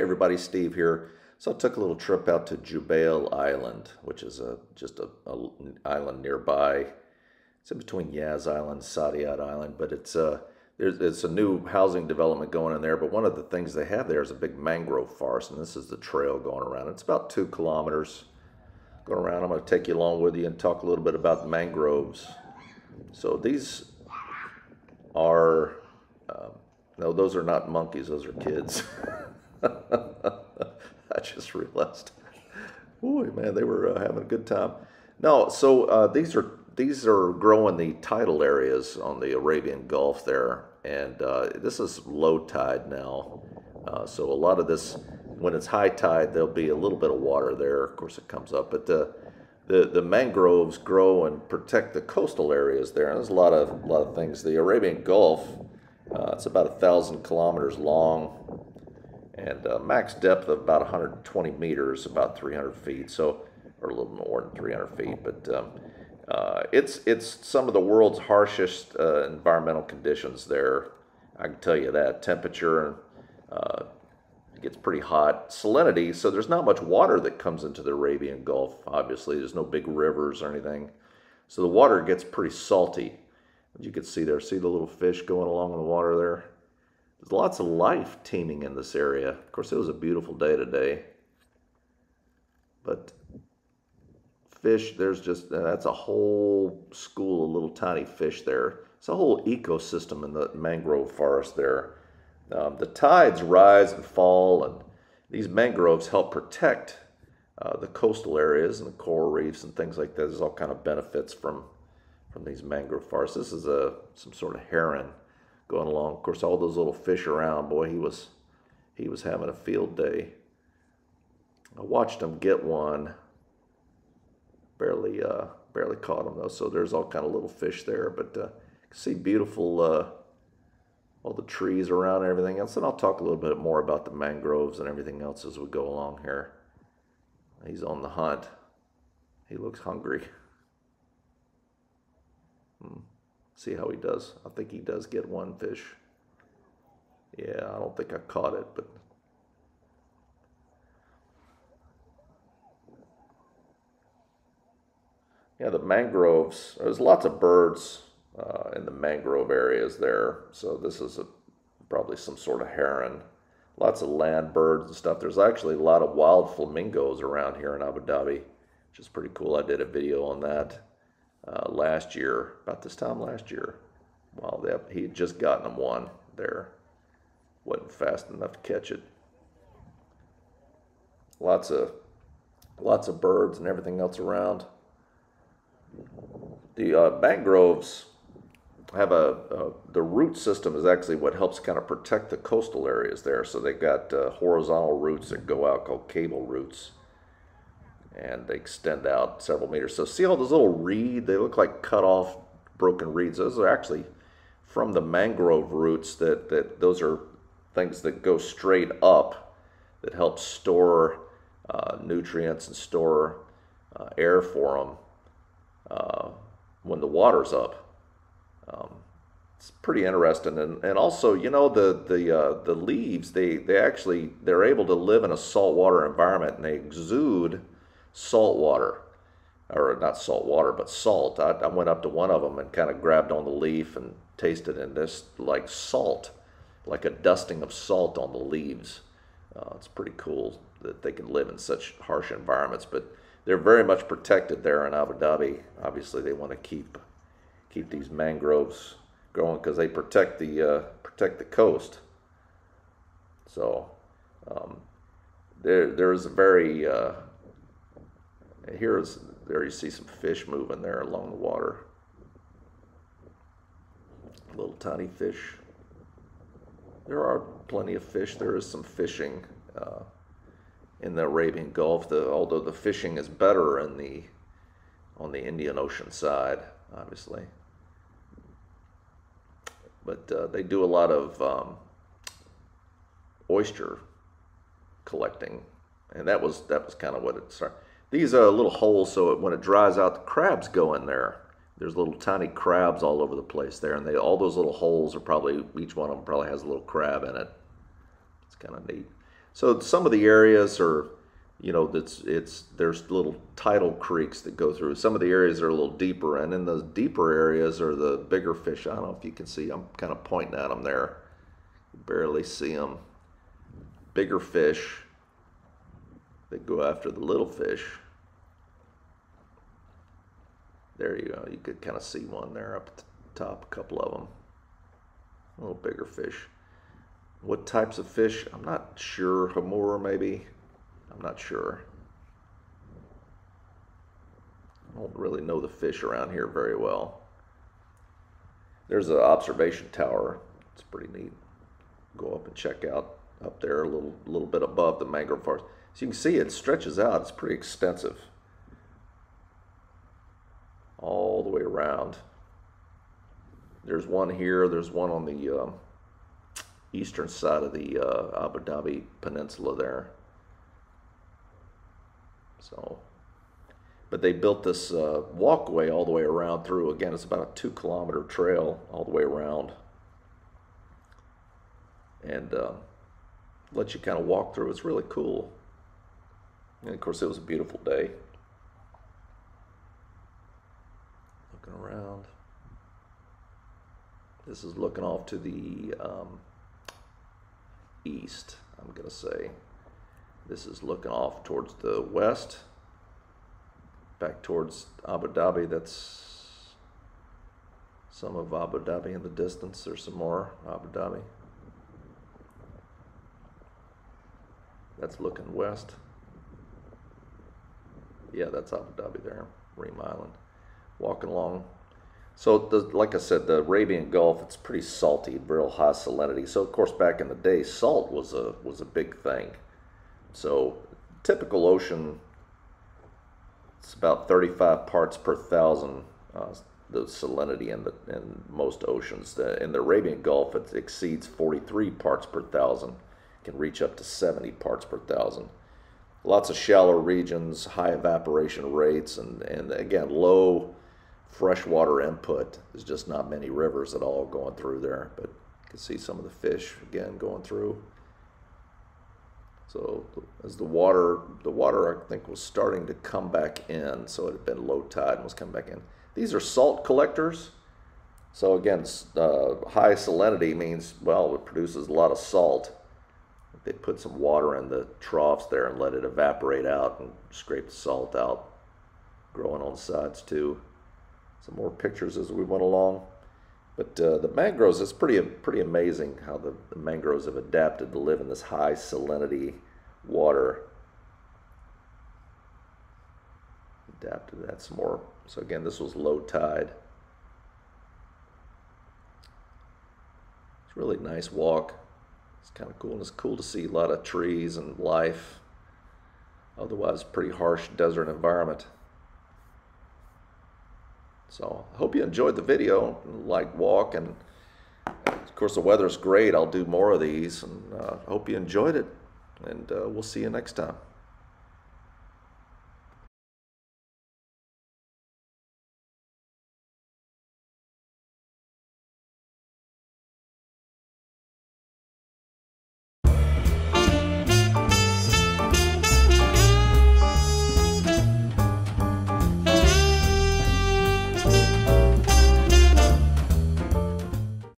Hey everybody, Steve here. So I took a little trip out to Jubail Island, which is just a island nearby. It's in between Yaz Island and Saadiyat Island, but it's a new housing development going in there. But one of the things they have there is a big mangrove forest, and this is the trail going around. It's about 2 kilometers going around. I'm going to take you along with you and talk a little bit about the mangroves. So these are, no, those are not monkeys, those are kids. I just realized. Boy, man, they were having a good time. No, so these are growing the tidal areas on the Arabian Gulf there, and this is low tide now. So a lot of this, when it's high tide, there'll be a little bit of water there. Of course, it comes up, but the mangroves grow and protect the coastal areas there. And there's a lot of things. The Arabian Gulf, it's about 1,000 kilometers long, and max depth of about 120 meters, about 300 feet. So, or a little more than 300 feet, but it's some of the world's harshest environmental conditions there. I can tell you that. Temperature, it gets pretty hot. Salinity, so there's not much water that comes into the Arabian Gulf, obviously. There's no big rivers or anything. So the water gets pretty salty. As you can see there, see the little fish going along in the water there? There's lots of life teeming in this area. Of course, it was a beautiful day today. But fish, there's just, that's a whole school of little tiny fish there. It's a whole ecosystem in the mangrove forest there. The tides rise and fall, and these mangroves help protect the coastal areas and the coral reefs and things like that. There's all kind of benefits from these mangrove forests. This is some sort of heron going along. Of course, all those little fish around, boy, he was having a field day. I watched him get one. Barely caught him though. So there's all kind of little fish there, but you can see beautiful all the trees around and everything else. And I'll talk a little bit more about the mangroves and everything else as we go along here. He's on the hunt. He looks hungry. See how he does. I think he does get one fish. Yeah, I don't think I caught it, but yeah, the mangroves, there's lots of birds in the mangrove areas there. So this is probably some sort of heron. Lots of land birds and stuff. There's actually a lot of wild flamingos around here in Abu Dhabi, which is pretty cool. I did a video on that last year, about this time last year. Well, he had just gotten him one there. Wasn't fast enough to catch it. Lots of birds and everything else around. The mangroves have the root system is actually what helps kind of protect the coastal areas there. So they've got horizontal roots that go out called cable roots, and they extend out several meters. So see all those little reed? They look like cut off broken reeds. Those are actually from the mangrove roots. Those are things that go straight up that help store nutrients and store air for them when the water's up. It's pretty interesting, and also, you know, the leaves, they're able to live in a saltwater environment, and they exude salt water, or not salt water, but salt. I went up to one of them and kind of grabbed on the leaf and tasted, and this like salt, like a dusting of salt on the leaves. It's pretty cool that they can live in such harsh environments, but they're very much protected there in Abu Dhabi. Obviously, they want to keep these mangroves growing because they protect the coast. So there's a very there you see some fish moving there along the water. Little tiny fish. There are plenty of fish. There is some fishing in the Arabian Gulf, although the fishing is better on the Indian Ocean side, obviously. But they do a lot of oyster collecting, and that was kind of what it started. These are little holes, so when it dries out, the crabs go in there. There's little tiny crabs all over the place there, and all those little holes are probably, each one of them probably has a little crab in it. It's kind of neat. So some of the areas are, you know, there's little tidal creeks that go through. Some of the areas are a little deeper, and in the deeper areas are the bigger fish. I don't know if you can see, I'm kind of pointing at them there. You barely see them. Bigger fish. They go after the little fish. There you go. You could kind of see one there up at the top, a couple of them. A little bigger fish. What types of fish? I'm not sure. Hamor maybe? I'm not sure. I don't really know the fish around here very well. There's an observation tower. It's pretty neat. Go up and check out up there a little bit above the mangrove forest. So you can see it stretches out. It's pretty extensive. All the way around. There's one here. There's one on the eastern side of the Abu Dhabi peninsula there. So, but they built this walkway all the way around through. Again, it's about a 2-kilometer trail all the way around, and let you kind of walk through. It's really cool. And of course, it was a beautiful day. Looking around. This is looking off to the east, I'm going to say. This is looking off towards the west, back towards Abu Dhabi. That's some of Abu Dhabi in the distance. There's some more Abu Dhabi. That's looking west. Yeah, that's Abu Dhabi there, Reem Island. Walking along. So, like I said, the Arabian Gulf, it's pretty salty, real high salinity. So, of course, back in the day, salt was a big thing. So, typical ocean, it's about 35 parts per thousand, the salinity in most oceans. In the Arabian Gulf, it exceeds 43 parts per thousand, can reach up to 70 parts per thousand. Lots of shallow regions, high evaporation rates, and again, low freshwater input. There's just not many rivers at all going through there, but you can see some of the fish again going through. So as the water I think was starting to come back in, so it had been low tide and was coming back in. These are salt collectors. So again, high salinity means, well, it produces a lot of salt. They put some water in the troughs there and let it evaporate out and scrape the salt out, growing on the sides too. Some more pictures as we went along. But the mangroves, it's pretty amazing how the mangroves have adapted to live in this high salinity water. Adapted to that some more. So again, this was low tide. It's a really nice walk. It's kind of cool, and it's cool to see a lot of trees and life. Otherwise, pretty harsh desert environment. So I hope you enjoyed the video, like walk, and of course the weather's great. I'll do more of these, and I hope you enjoyed it, and we'll see you next time.